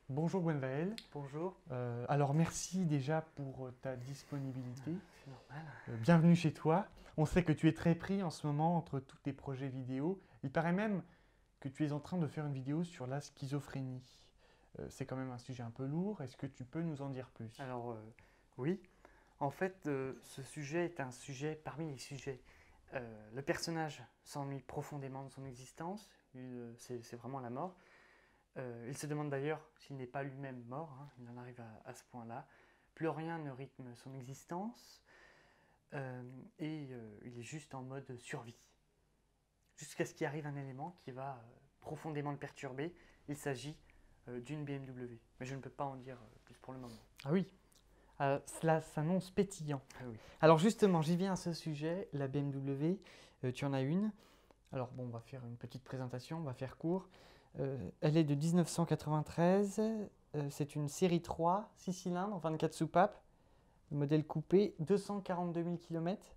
Bonjour Gwenvael. Bonjour. Alors merci déjà pour ta disponibilité. C'est normal. Bienvenue chez toi. On sait que tu es très pris en ce moment entre tous tes projets vidéo. Il paraît même que tu es en train de faire une vidéo sur la schizophrénie. C'est quand même un sujet un peu lourd. Est-ce que tu peux nous en dire plus? Alors, oui. En fait, ce sujet est un sujet parmi les sujets. Le personnage s'ennuie profondément de son existence. C'est vraiment la mort. Il se demande d'ailleurs s'il n'est pas lui-même mort. Il en arrive à ce point-là. Plus rien ne rythme son existence. Il est juste en mode survie. Jusqu'à ce qu'il arrive un élément qui va profondément le perturber. Il s'agit d'une BMW. Mais je ne peux pas en dire plus pour le moment. Ah oui, cela s'annonce pétillant. Ah oui. Alors justement, j'y viens à ce sujet, la BMW, tu en as une. Alors bon, on va faire une petite présentation, on va faire court. Elle est de 1993, c'est une série 3, 6 cylindres, 24 soupapes, modèle coupé, 242 000 km.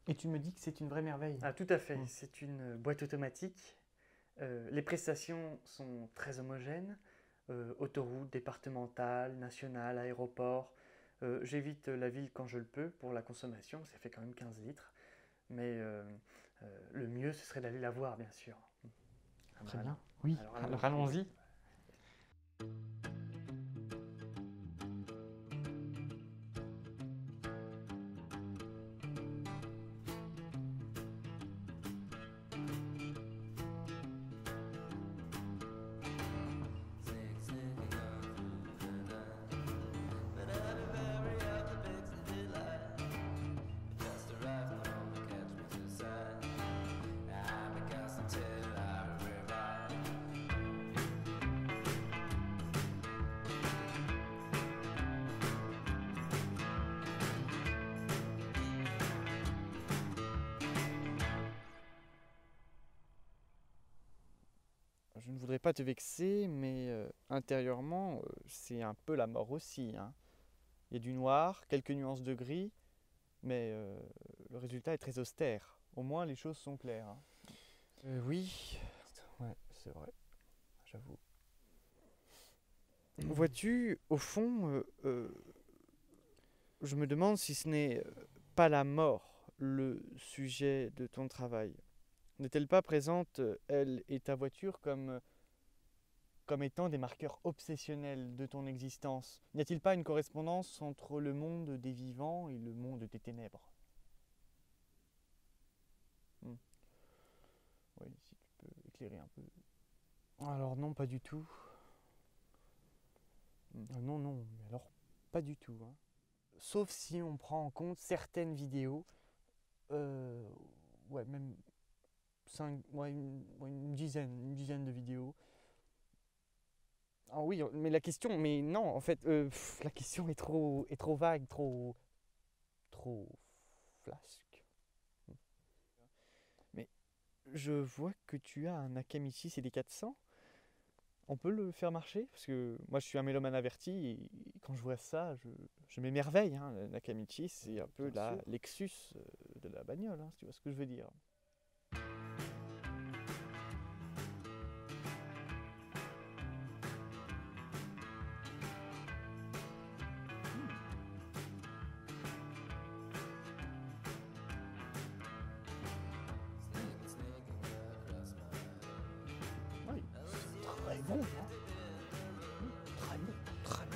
Et tu me dis que c'est une vraie merveille. Ah, tout à fait, c'est une boîte automatique. Les prestations sont très homogènes. Autoroute, départementale, nationale, aéroport. J'évite la ville quand je le peux pour la consommation, ça fait quand même 15 litres. Mais le mieux, ce serait d'aller la voir, bien sûr. Très bien, oui, alors allons-y. Je ne voudrais pas te vexer, mais intérieurement, c'est un peu la mort aussi, hein. Il y a du noir, quelques nuances de gris, mais le résultat est très austère. Au moins, les choses sont claires, hein. Oui, ouais, c'est vrai, j'avoue. Vois-tu, au fond, je me demande si ce n'est pas la mort le sujet de ton travail. N'est-elle pas présente, elle et ta voiture, comme étant des marqueurs obsessionnels de ton existence? N'y a-t-il pas une correspondance entre le monde des vivants et le monde des ténèbres? Oui, si tu peux éclairer un peu. Alors non, pas du tout. Non, non, mais alors pas du tout, hein. Sauf si on prend en compte certaines vidéos, ouais, même ouais, une dizaine de vidéos. Ah oui, mais la question, mais non, en fait, la question est trop vague, trop flasque. Mais je vois que tu as un Akamichi CD400. On peut le faire marcher? Parce que moi, je suis un mélomane averti et quand je vois ça, je m'émerveille, hein. L'Akamichi, c'est un peu la Lexus de la bagnole, hein, si tu vois ce que je veux dire. Oui, c'est très bon, hein. Très bon, très bon.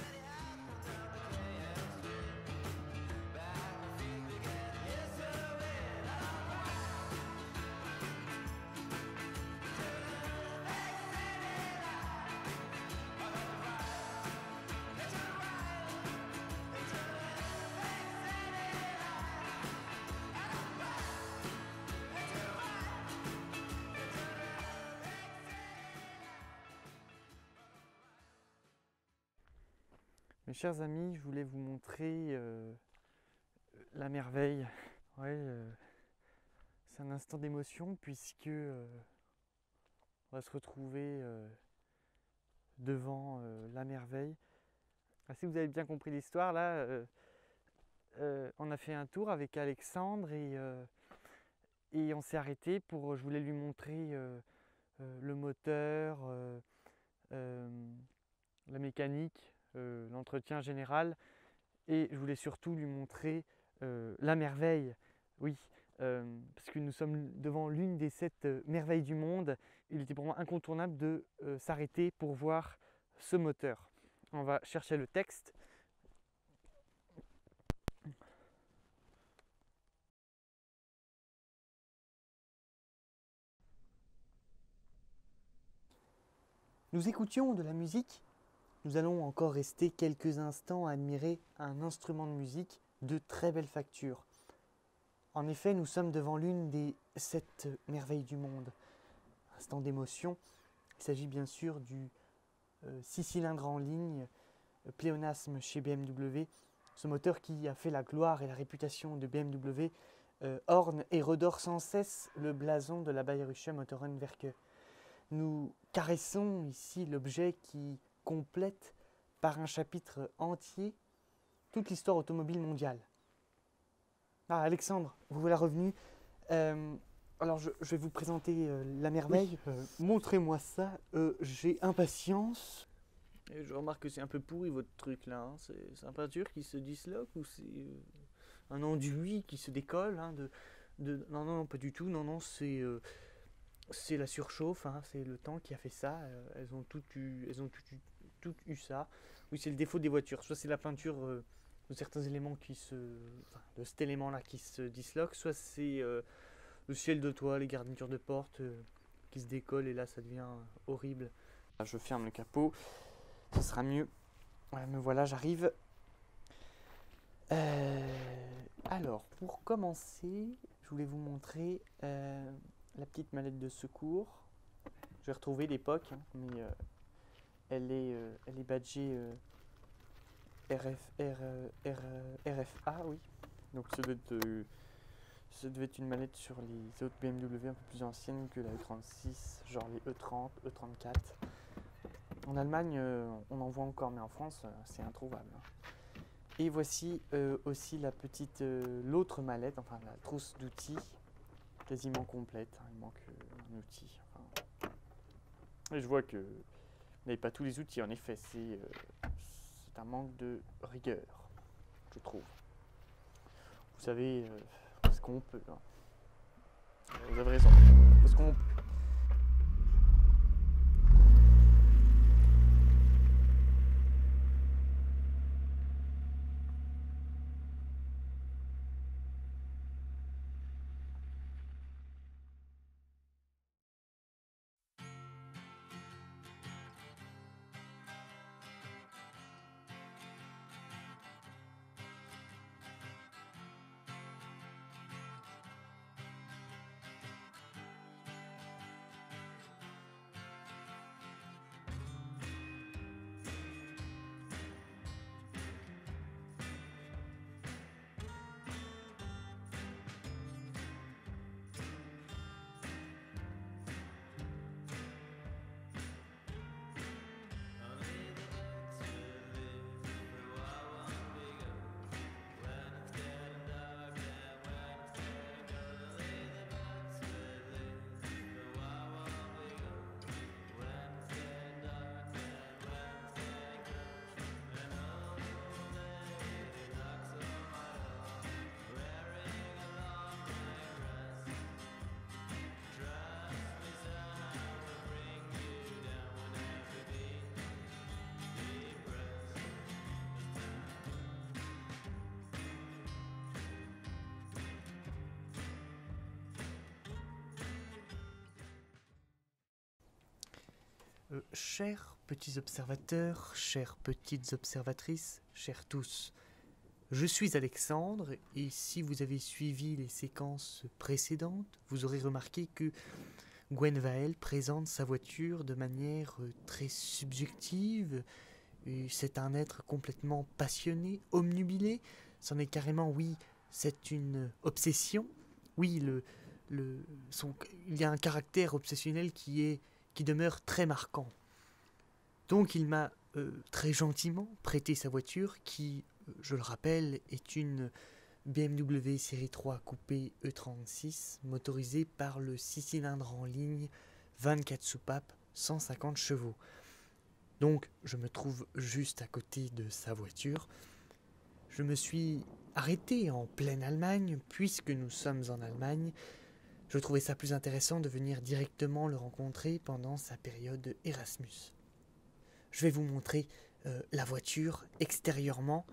Mes chers amis, je voulais vous montrer la merveille. Ouais, c'est un instant d'émotion puisque on va se retrouver devant la merveille. Ah, si vous avez bien compris l'histoire, là, on a fait un tour avec Alexandre et on s'est arrêté pour. Je voulais lui montrer le moteur, la mécanique, l'entretien général, et je voulais surtout lui montrer la merveille, oui, parce que nous sommes devant l'une des 7 merveilles du monde. Il était pour moi incontournable de s'arrêter pour voir ce moteur. On va chercher le texte. Nous écoutions de la musique. Nous allons encore rester quelques instants à admirer un instrument de musique de très belle facture. En effet, nous sommes devant l'une des 7 merveilles du monde. Instant d'émotion, il s'agit bien sûr du 6 cylindres en ligne, pléonasme chez BMW, ce moteur qui a fait la gloire et la réputation de BMW, orne et redore sans cesse le blason de la Bayerische Motorenwerke. Nous caressons ici l'objet qui complète par un chapitre entier toute l'histoire automobile mondiale. Ah, Alexandre, vous voilà revenu. Alors, je vais vous présenter la merveille. Oui, montrez-moi ça, j'ai impatience. Et je remarque que c'est un peu pourri votre truc là, hein. C'est un peinture qui se disloque ou c'est un enduit qui se décolle, hein, Non, non, non, pas du tout, non, non, c'est la surchauffe, hein, c'est le temps qui a fait ça, elles ont toutes eu ça. Oui, c'est le défaut des voitures, soit c'est la peinture de certains éléments de cet élément là qui se disloque, soit c'est le ciel de toit, les garnitures de porte qui se décollent et là ça devient horrible. Je ferme le capot, ce sera mieux. Ouais, me voilà, j'arrive. Alors, pour commencer, je voulais vous montrer la petite mallette de secours. J'ai retrouvé l'époque, hein, mais elle est badgée RFA, oui. Donc ça devait être une mallette sur les autres BMW un peu plus anciennes que la E36, genre les E30, E34. En Allemagne, on en voit encore, mais en France, c'est introuvable. Et voici aussi l'autre mallette, enfin la trousse d'outils, quasiment complète. Hein, il manque un outil. Enfin. Et je vois que vous n'avez pas tous les outils, en effet, c'est un manque de rigueur, je trouve. Vous savez, ce qu'on peut. Hein. Vous avez raison. Parce qu'on chers petits observateurs, chères petites observatrices, chers tous, je suis Alexandre et si vous avez suivi les séquences précédentes, vous aurez remarqué que Gwen Vael présente sa voiture de manière très subjective. C'est un être complètement passionné, omnubilé. C'en est carrément, oui, c'est une obsession. Oui, il y a un caractère obsessionnel qui demeure très marquant. Donc il m'a très gentiment prêté sa voiture qui, je le rappelle, est une BMW série 3 coupé E36 motorisée par le 6 cylindres en ligne, 24 soupapes, 150 chevaux. Donc je me trouve juste à côté de sa voiture. Je me suis arrêté en pleine Allemagne, puisque nous sommes en Allemagne. Je trouvais ça plus intéressant de venir directement le rencontrer pendant sa période Erasmus. Je vais vous montrer la voiture extérieurement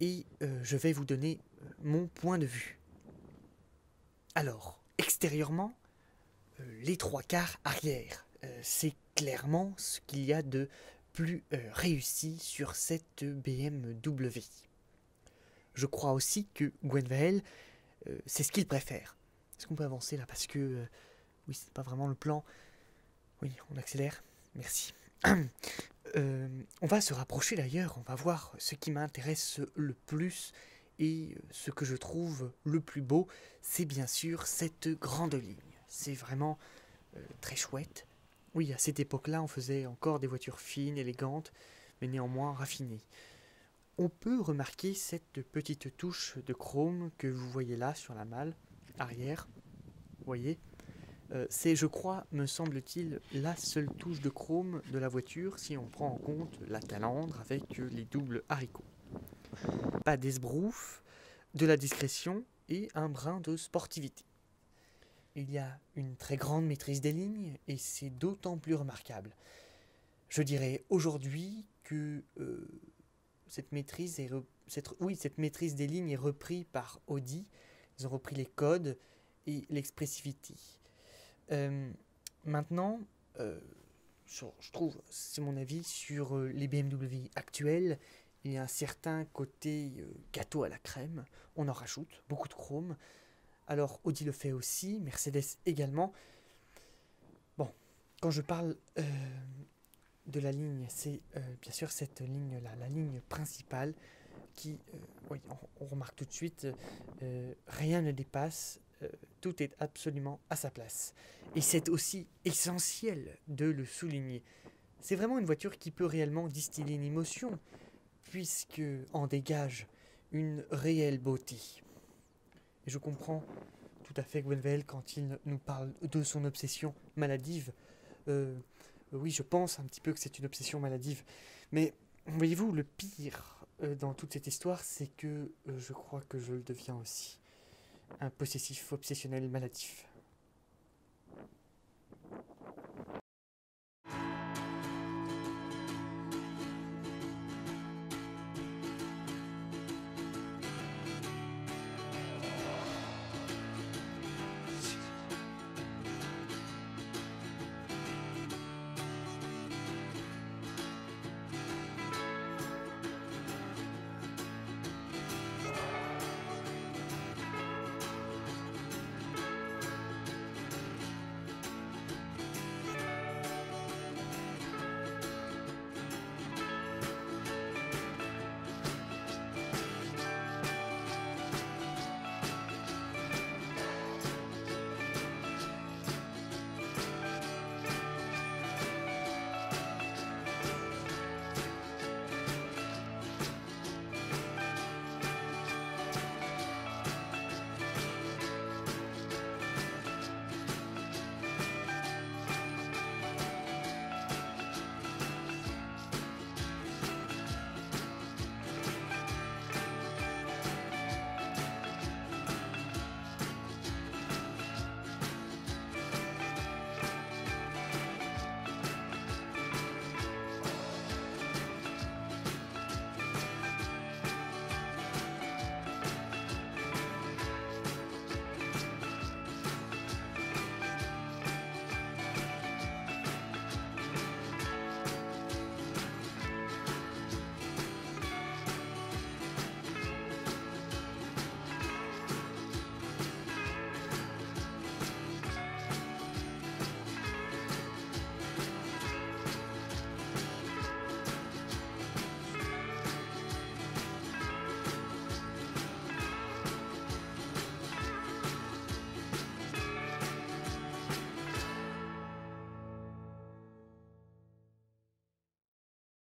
et je vais vous donner mon point de vue. Alors, extérieurement, les 3/4 arrière, c'est clairement ce qu'il y a de plus réussi sur cette BMW. Je crois aussi que Gwenvale, c'est ce qu'il préfère. Est-ce qu'on peut avancer là? Parce que, oui, c'est pas vraiment le plan. Oui, on accélère. Merci. On va se rapprocher d'ailleurs, on va voir ce qui m'intéresse le plus et ce que je trouve le plus beau, c'est bien sûr cette grande ligne. C'est vraiment très chouette. Oui, à cette époque-là, on faisait encore des voitures fines, élégantes, mais néanmoins raffinées. On peut remarquer cette petite touche de chrome que vous voyez là sur la malle arrière. Vous voyez, c'est, je crois, me semble-t-il, la seule touche de chrome de la voiture si on prend en compte la calandre avec les doubles haricots. Pas d'esbrouf, de la discrétion et un brin de sportivité. Il y a une très grande maîtrise des lignes et c'est d'autant plus remarquable. Je dirais aujourd'hui que cette maîtrise des lignes est reprise par Audi. Ils ont repris les codes et l'expressivité. Maintenant, je trouve, c'est mon avis, sur les BMW actuels, il y a un certain côté gâteau à la crème. On en rajoute, beaucoup de chrome. Alors Audi le fait aussi, Mercedes également. Bon, quand je parle de la ligne, c'est bien sûr cette ligne-là, la ligne principale qui, oui, on remarque tout de suite, rien ne dépasse, tout est absolument à sa place. Et c'est aussi essentiel de le souligner. C'est vraiment une voiture qui peut réellement distiller une émotion, puisque en dégage une réelle beauté. Et je comprends tout à fait Gwenvale quand il nous parle de son obsession maladive. Oui, je pense un petit peu que c'est une obsession maladive. Mais voyez-vous, le pire dans toute cette histoire, c'est que je crois que je le deviens aussi. Un possessif obsessionnel maladif.